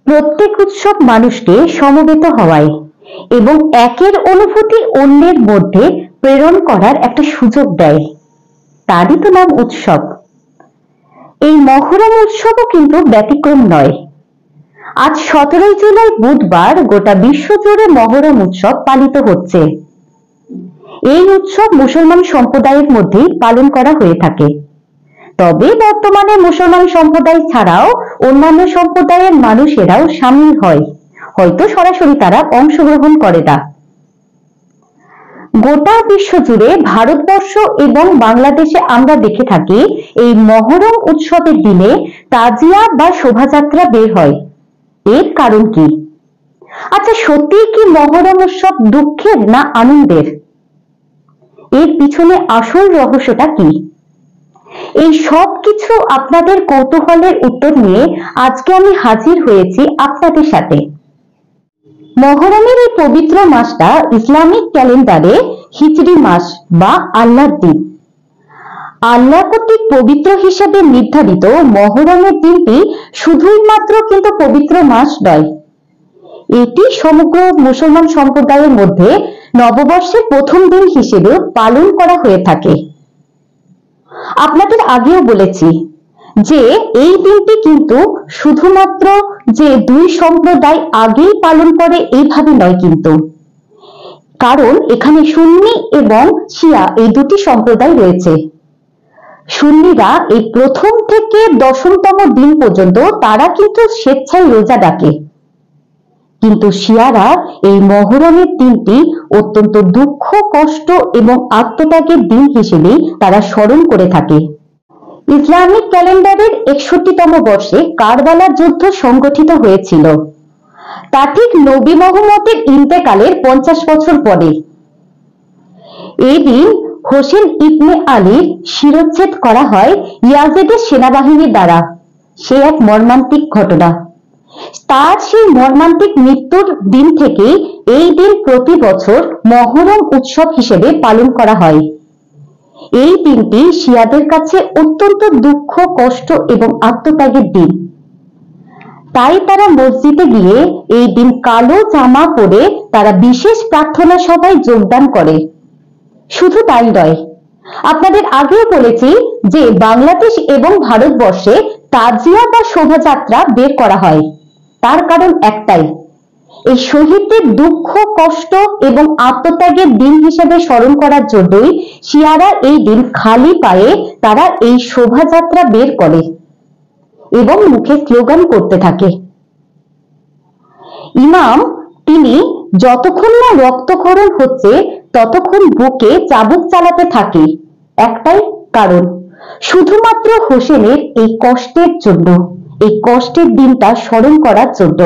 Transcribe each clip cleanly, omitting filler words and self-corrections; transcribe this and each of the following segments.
প্রত্যেক উৎসব মানুষকে সমবেত হওয়ায় এবং একের অনুভূতি অন্যের মধ্যে প্রেরণ করার একটা সুযোগ দেয়, তারই তো নাম উৎসব। এই মহরম উৎসবও কিন্তু ব্যতিক্রম নয়। আজ 17 জুলাই বুধবার গোটা বিশ্ব জুড়ে মহরম উৎসব পালিত হচ্ছে। এই উৎসব মুসলমান সম্প্রদায়ের মধ্যেই পালন করা হয়ে থাকে। তবে বর্তমানে মুসলমান সম্প্রদায় ছাড়াও অন্যান্য সম্প্রদায়ের মানুষেরাও সামিল হয়, হয়তো সরাসরি তারা অংশগ্রহণ করে না। গোটা বিশ্ব জুড়ে ভারতবর্ষ এবং বাংলাদেশে আমরা দেখে থাকি এই মহরম উৎসবের দিনে তাজিয়া বা শোভাযাত্রা বের হয়। এর কারণ কি? আচ্ছা, সত্যি কি মহরম উৎসব দুঃখের না আনন্দের? এর পিছনে আসল রহস্যটা কি? এই সব কিছু আপনাদের কৌতূহলের উত্তর নিয়ে আজকে আমি হাজির হয়েছি আপনাদের সাথে। মহরমের এই পবিত্র মাসটা ইসলামিক ক্যালেন্ডারে হিজরি মাস বা আল্লাহর দিন। আল্লাহ কর্তৃক পবিত্র হিসেবে নির্ধারিত মহরমের দিনটি শুধুই মাত্র কিন্তু পবিত্র মাস নয়, এটি সমগ্র মুসলমান সম্প্রদায়ের মধ্যে নববর্ষের প্রথম দিন হিসেবে পালন করা হয়ে থাকে। আপনাদের আগেও বলেছি যে এই দিনটি কিন্তু শুধুমাত্র যে দুই সম্প্রদায় আগেই পালন করে এইভাবে নয়, কিন্তু কারণ এখানে সুন্নি এবং শিয়া এই দুটি সম্প্রদায় রয়েছে। সুন্নিরা এই প্রথম থেকে 10তম দিন পর্যন্ত তারা কিন্তু স্বেচ্ছায় রোজা ডাকে, কিন্তু শিয়ারা এই মহরমের দিনটি অত্যন্ত দুঃখ, কষ্ট এবং আত্মত্যাগের দিন হিসেবে তারা স্মরণ করে থাকে। ইসলামিক ক্যালেন্ডারের 61তম বর্ষে কারবালার যুদ্ধ সংগঠিত হয়েছিল, তা ঠিক নবী মুহাম্মদের ইন্তেকালের 50 বছর পরে। এই দিন হোসেন ইবনে আলীর শিরচ্ছেদ করা হয় ইয়াজিদের সেনাবাহিনীর দ্বারা। সে এক মর্মান্তিক ঘটনা। তার সেই মর্মান্তিক মৃত্যুর দিন থেকে এই দিন প্রতি বছর মহরম উৎসব হিসেবে পালন করা হয়। এই দিনটি শিয়াদের কাছে অত্যন্ত দুঃখ, কষ্ট এবং আত্মত্যাগের দিন। তাই তারা মসজিদে গিয়ে এই দিন কালো জামা পরে তারা বিশেষ প্রার্থনা সভায় যোগদান করে। শুধু তাই নয়, আপনাদের আগেও বলেছি যে বাংলাদেশ এবং ভারতবর্ষে তাজিয়া বা শোভাযাত্রা বের করা হয়। তার কারণ একটাই, এই শহীদদের দুঃখ, কষ্ট এবং আত্মত্যাগের দিন হিসেবে স্মরণ করার জন্যই শিয়ারা এই দিন খালি পায়ে তারা এই শোভাযাত্রা বের করে এবং মুখে স্লোগান করতে থাকে। ইমাম তিনি যতক্ষণ না রক্তক্ষরণ হচ্ছে ততক্ষণ বুকে চাবুক চালাতে থাকে, একটাই কারণ, শুধুমাত্র হোসেনের এই কষ্টের জন্য, এই কষ্টের দিনটা স্মরণ করার জন্য।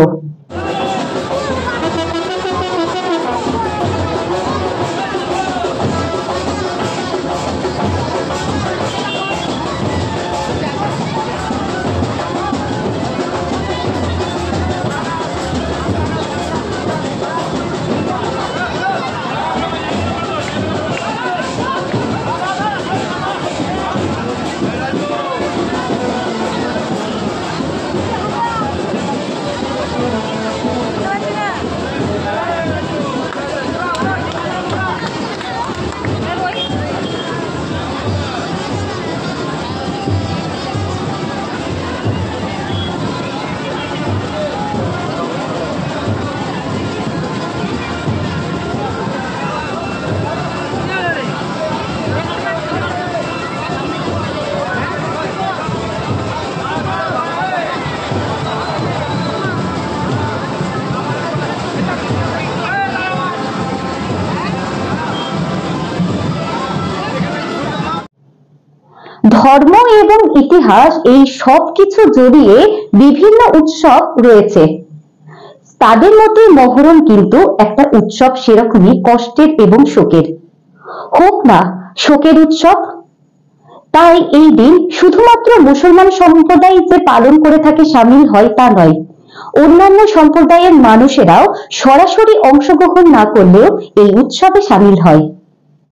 ধর্ম এবং ইতিহাস এই সব কিছু জড়িয়ে বিভিন্ন উৎসব রয়েছে। তাদের মধ্যে মহরম কিন্তু একটা উৎসব, সেরকমই কষ্টের এবং শোকের, হোক না শোকের উৎসব। তাই এই দিন শুধুমাত্র মুসলমান সম্প্রদায় যে পালন করে থাকে, সামিল হয় তা নয়, অন্যান্য সম্প্রদায়ের মানুষেরাও সরাসরি অংশগ্রহণ না করলেও এই উৎসবে সামিল হয়।